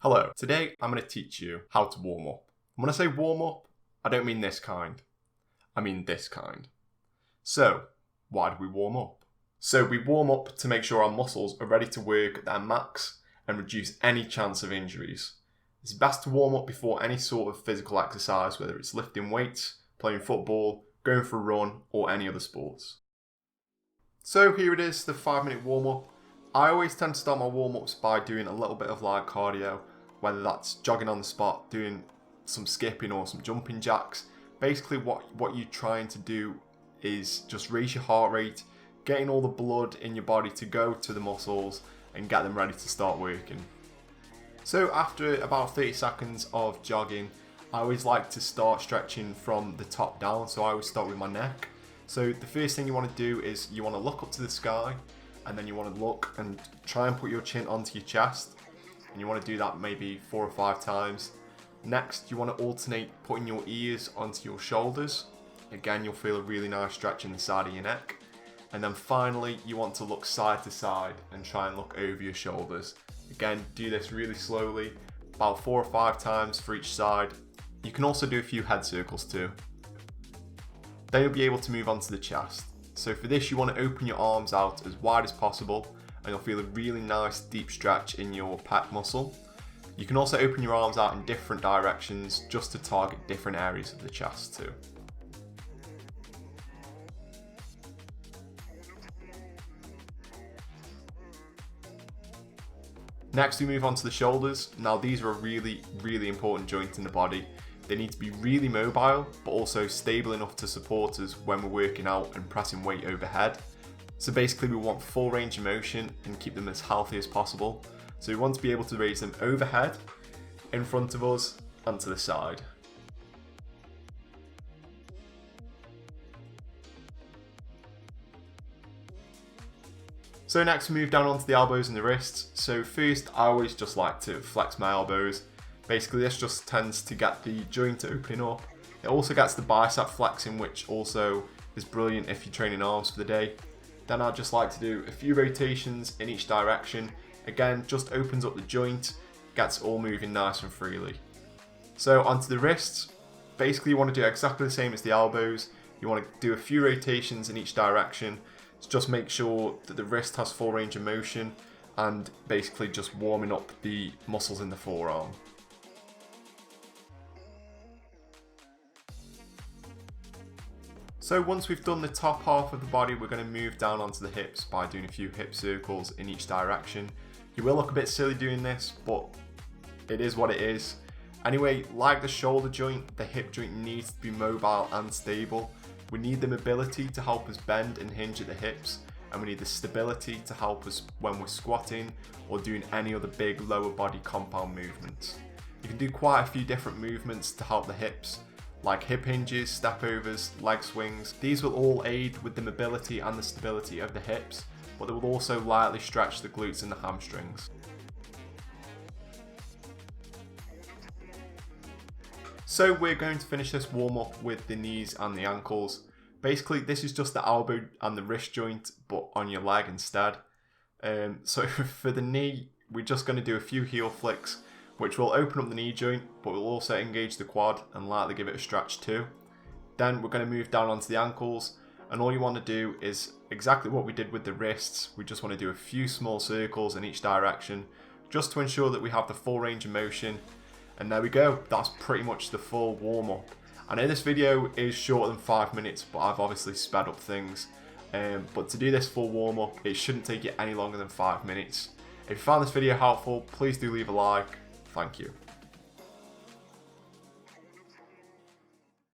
Hello, today I'm going to teach you how to warm up. And when I say warm up, I don't mean this kind. I mean this kind. So, why do we warm up? So we warm up to make sure our muscles are ready to work at their max and reduce any chance of injuries. It's best to warm up before any sort of physical exercise, whether it's lifting weights, playing football, going for a run, or any other sports. So here it is, the 5-minute warm up. I always tend to start my warm-ups by doing a little bit of light cardio, whether that's jogging on the spot, doing some skipping or some jumping jacks. Basically what you're trying to do is just raise your heart rate, getting all the blood in your body to go to the muscles and get them ready to start working. So after about 30 seconds of jogging, I always like to start stretching from the top down, so I always start with my neck. So the first thing you want to do is you want to look up to the sky, and then you want to look and try and put your chin onto your chest, and you want to do that maybe 4 or 5 times. Next, you want to alternate putting your ears onto your shoulders. Again, you'll feel a really nice stretch in the side of your neck. And then finally, you want to look side to side and try and look over your shoulders. Again, do this really slowly, about 4 or 5 times for each side. You can also do a few head circles too. Then you'll be able to move on to the chest. So for this, you want to open your arms out as wide as possible, and you'll feel a really nice deep stretch in your pec muscle. You can also open your arms out in different directions just to target different areas of the chest too. Next, we move on to the shoulders. Now these are a really important joint in the body. They need to be really mobile, but also stable enough to support us when we're working out and pressing weight overhead. So basically we want full range of motion and keep them as healthy as possible. So we want to be able to raise them overhead, in front of us, and to the side. So next we move down onto the elbows and the wrists. So first, I always just like to flex my elbows. Basically this just tends to get the joint opening up. It also gets the bicep flexing, which also is brilliant if you're training arms for the day. Then I'd just like to do a few rotations in each direction. Again, just opens up the joint, gets all moving nice and freely. So onto the wrists. Basically you want to do exactly the same as the elbows. You want to do a few rotations in each direction. So just make sure that the wrist has full range of motion and basically just warming up the muscles in the forearm. So once we've done the top half of the body, we're going to move down onto the hips by doing a few hip circles in each direction. You will look a bit silly doing this, but it is what it is. Anyway, like the shoulder joint, the hip joint needs to be mobile and stable. We need the mobility to help us bend and hinge at the hips, and we need the stability to help us when we're squatting or doing any other big lower body compound movements. You can do quite a few different movements to help the hips, like hip hinges, step overs, leg swings. These will all aid with the mobility and the stability of the hips, but they will also lightly stretch the glutes and the hamstrings. So we're going to finish this warm up with the knees and the ankles. Basically this is just the elbow and the wrist joint, but on your leg instead. So for the knee, we're just going to do a few heel flicks, which will open up the knee joint, but will also engage the quad and lightly give it a stretch too. Then we're going to move down onto the ankles, and all you want to do is exactly what we did with the wrists. We just want to do a few small circles in each direction, just to ensure that we have the full range of motion. And there we go, that's pretty much the full warm up. I know this video is shorter than 5 minutes, but I've obviously sped up things. But to do this full warm up, it shouldn't take you any longer than 5 minutes. If you found this video helpful, please do leave a like. Thank you.